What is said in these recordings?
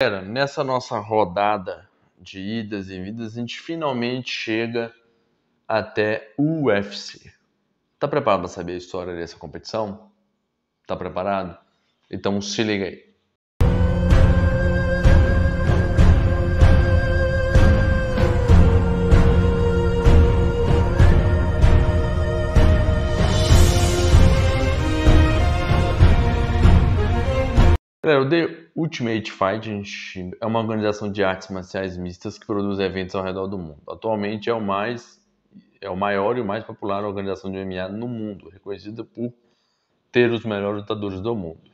Galera, nessa nossa rodada de idas e vindas, a gente finalmente chega até o UFC. Tá preparado para saber a história dessa competição? Tá preparado? Então se liga aí. Galera, o The Ultimate Fighting é uma organização de artes marciais mistas que produz eventos ao redor do mundo. Atualmente é o maior e o mais popular organização de MMA no mundo, reconhecida por ter os melhores lutadores do mundo.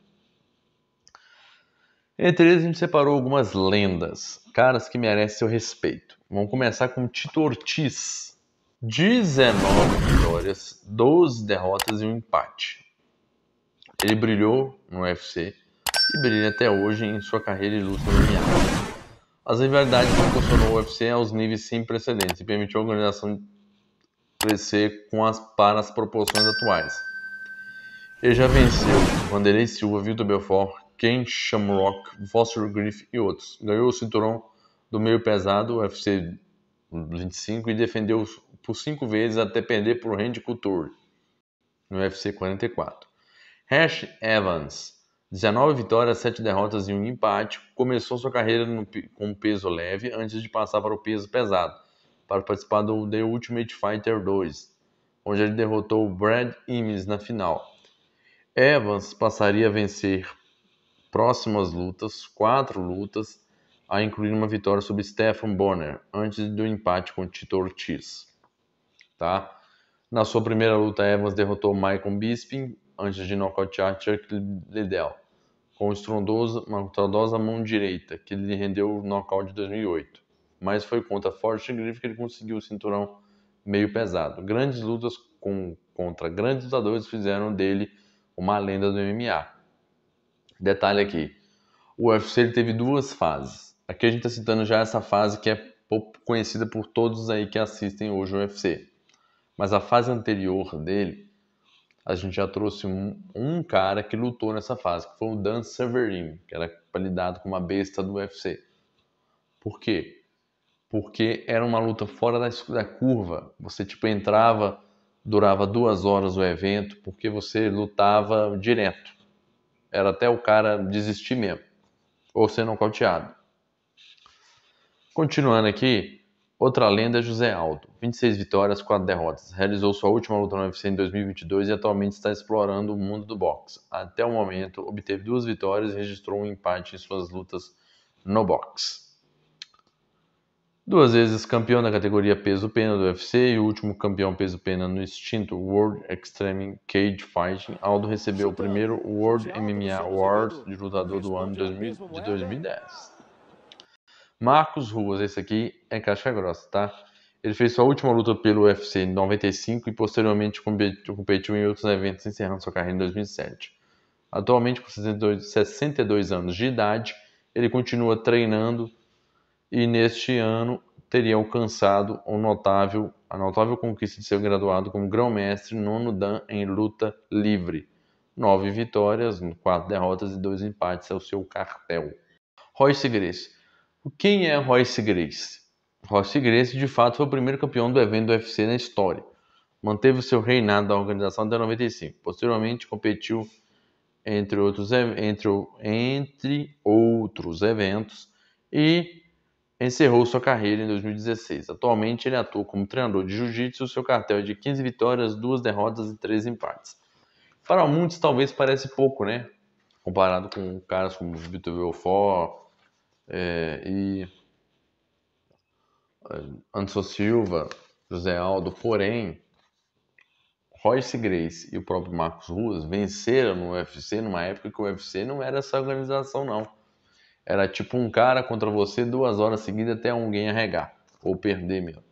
Entre eles a gente separou algumas lendas, caras que merecem seu respeito. Vamos começar com Tito Ortiz. 19 vitórias, 12 derrotas e um empate. Ele brilhou no UFC e brilha até hoje em sua carreira e luta no MMA. As rivalidades proporcionou o UFC aos níveis sem precedentes e permitiu a organização crescer para as proporções atuais. Ele já venceu Vanderlei Silva, Vitor Belfort, Ken Shamrock, Foster Griffin e outros. Ganhou o cinturão do meio pesado, UFC 25, e defendeu por 5 vezes até perder por Randy Couture no UFC 44. Hash Evans, 19 vitórias, 7 derrotas e um empate, começou sua carreira com peso leve antes de passar para o peso pesado, para participar do The Ultimate Fighter 2, onde ele derrotou Brad Imins na final. Evans passaria a vencer próximas lutas, 4 lutas, a incluir uma vitória sobre Stephan Bonner, antes do empate com Tito Ortiz. Tá? Na sua primeira luta, Evans derrotou Michael Bisping, antes de nocautear Chuck Liddell, com uma estrondosa mão direita, que lhe rendeu o nocaute de 2008. Mas foi contra Forrest Griffin que ele conseguiu o cinturão meio pesado. Grandes lutas contra grandes lutadores fizeram dele uma lenda do MMA. Detalhe aqui, o UFC teve 2 fases. Aqui a gente está citando já essa fase que é conhecida por todos aí que assistem hoje o UFC. Mas a fase anterior dele, a gente já trouxe um cara que lutou nessa fase, que foi o Dan Severn, que era apelidado como a besta do UFC. Por quê? Porque era uma luta fora da curva. Você entrava, durava 2 horas o evento, porque você lutava direto. Era até o cara desistir mesmo, ou ser nocauteado. Continuando aqui, outra lenda é José Aldo. 26 vitórias, 4 derrotas. Realizou sua última luta no UFC em 2022 e atualmente está explorando o mundo do boxe. Até o momento, obteve 2 vitórias e registrou um empate em suas lutas no boxe. 2 vezes campeão da categoria peso-pena do UFC e o último campeão peso-pena no extinto World Extreme Cage Fighting. Aldo recebeu o primeiro World MMA Award de lutador do ano de 2010. Marcos Ruas, esse aqui é caixa grossa, tá? Ele fez sua última luta pelo UFC em 95 e posteriormente competiu em outros eventos, encerrando sua carreira em 2007. Atualmente, com 62 anos de idade, ele continua treinando e neste ano teria alcançado a notável conquista de ser graduado como grão-mestre nono dan em luta livre. 9 vitórias, 4 derrotas e 2 empates é o seu cartel. Royce Gracie. Quem é Royce Gracie? Royce Gracie, de fato, foi o primeiro campeão do evento do UFC na história. Manteve o seu reinado da organização até 95. Posteriormente, competiu entre outros eventos e encerrou sua carreira em 2016. Atualmente, ele atua como treinador de jiu-jitsu. Seu cartel é de 15 vitórias, 2 derrotas e 3 empates. Para muitos, talvez pareça pouco, né? Comparado com caras como Vitor Belfort e Anderson Silva, José Aldo. Porém, Royce Gracie e o próprio Marcos Ruas venceram no UFC numa época que o UFC não era essa organização, não. Era tipo um cara contra você 2 horas seguidas até alguém arregar, ou perder mesmo.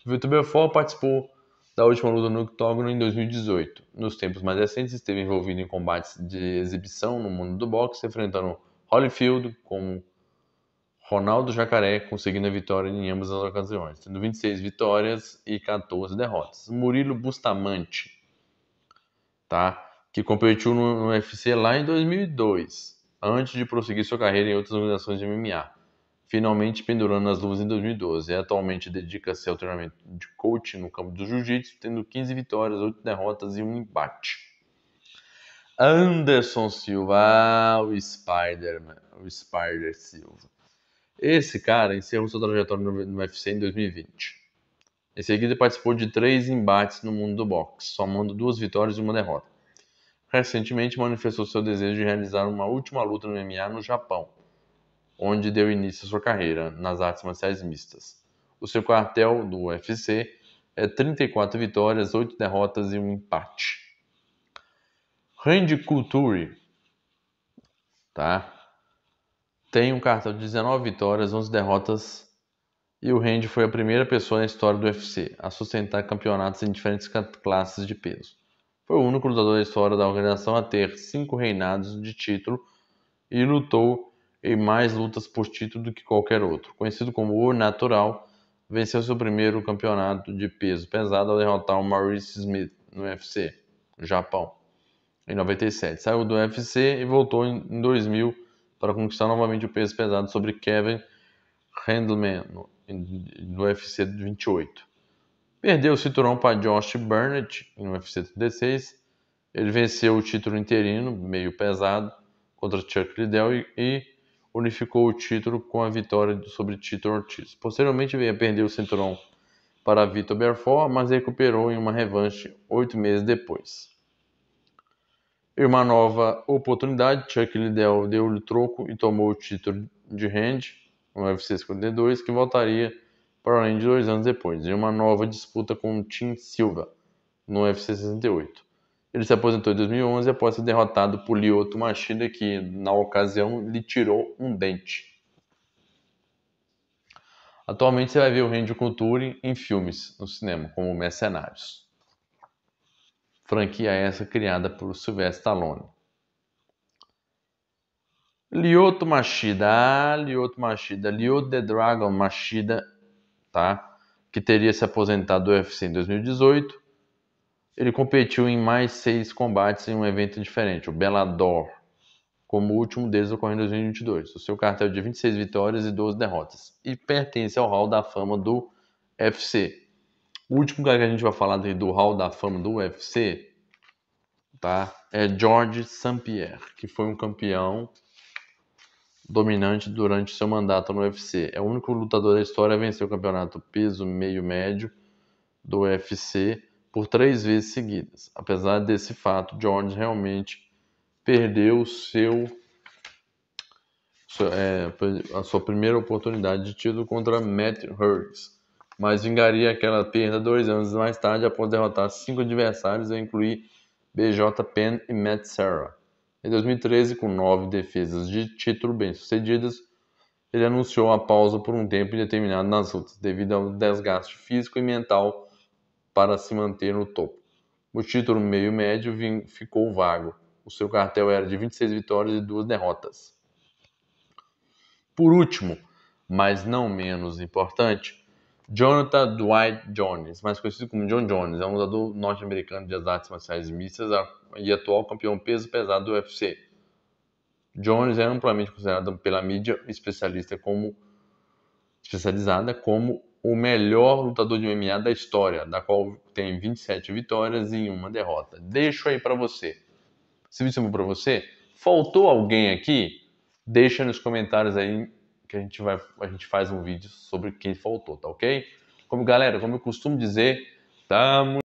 Vitor Belfort participou da última luta no octógono em 2018. Nos tempos mais recentes, esteve envolvido em combates de exibição no mundo do boxe, enfrentando Holyfield como Ronaldo Jacaré, conseguindo a vitória em ambas as ocasiões, tendo 26 vitórias e 14 derrotas. Murilo Bustamante, tá? Que competiu no UFC lá em 2002. antes de prosseguir sua carreira em outras organizações de MMA, finalmente pendurando as luvas em 2012. Atualmente dedica-se ao treinamento de coaching no campo do jiu-jitsu, tendo 15 vitórias, 8 derrotas e um empate. Anderson Silva, o Spider-Man, o Spider Silva. Esse cara encerrou sua trajetória no UFC em 2020. Em seguida, participou de 3 embates no mundo do boxe, somando 2 vitórias e 1 derrota. Recentemente, manifestou seu desejo de realizar uma última luta no MMA no Japão, onde deu início à sua carreira nas artes marciais mistas. O seu cartel do UFC é 34 vitórias, 8 derrotas e 1 empate. Randy Couture, tá? Tem um cartel de 19 vitórias, 11 derrotas, e o Randy foi a primeira pessoa na história do UFC a sustentar campeonatos em diferentes classes de peso. Foi o único lutador da história da organização a ter 5 reinados de título e lutou em mais lutas por título do que qualquer outro. Conhecido como o Natural, venceu seu primeiro campeonato de peso pesado ao derrotar o Maurice Smith no UFC, no Japão, em 97. Saiu do UFC e voltou em 2000 para conquistar novamente o peso pesado sobre Kevin Randleman no UFC 28. Perdeu o cinturão para Josh Barnett no UFC 36. Ele venceu o título interino, meio pesado, contra Chuck Liddell e unificou o título com a vitória sobre Tito Ortiz. Posteriormente veio a perder o cinturão para Vitor Belfort, mas recuperou em uma revanche 8 meses depois. Em uma nova oportunidade, Chuck Liddell deu-lhe troco e tomou o título de Randy no UFC 52, que voltaria para o Randy 2 anos depois, em uma nova disputa com Tim Silva no UFC 68. Ele se aposentou em 2011 após ser derrotado por Lyoto Machida, que na ocasião lhe tirou um dente. Atualmente você vai ver o Randy Couture em filmes no cinema, como Mercenários. Franquia essa criada por Sylvester Stallone. Lyoto Machida, Lyoto the Dragon Machida, tá? Que teria se aposentado do UFC em 2018. Ele competiu em mais 6 combates em um evento diferente, o Bellator, como o último deles ocorreu em 2022. O seu cartel é de 26 vitórias e 12 derrotas. E pertence ao Hall da Fama do UFC. O último cara que a gente vai falar do Hall da Fama do UFC, tá? É Georges St-Pierre, que foi um campeão dominante durante seu mandato no UFC. É o único lutador da história a vencer o campeonato peso meio-médio do UFC por 3 vezes seguidas. Apesar desse fato, George realmente perdeu a sua primeira oportunidade de título contra Matt Hughes, mas vingaria aquela perda 2 anos mais tarde após derrotar 5 adversários, a incluir BJ Penn e Matt Serra. Em 2013, com 9 defesas de título bem-sucedidas, ele anunciou a pausa por um tempo indeterminado nas lutas, devido ao desgaste físico e mental para se manter no topo. O título meio-médio ficou vago. O seu cartel era de 26 vitórias e 2 derrotas. Por último, mas não menos importante, Jonathan Dwight Jones, mais conhecido como John Jones, é um lutador norte-americano de artes marciais mistas e atual campeão peso pesado do UFC. Jones é amplamente considerado pela mídia especializada como o melhor lutador de MMA da história, da qual tem 27 vitórias e 1 derrota. Deixo aí para você. Se isso é para você, faltou alguém aqui? Deixa nos comentários aí que a gente faz um vídeo sobre quem faltou, tá ok? Galera, como eu costumo dizer, tamo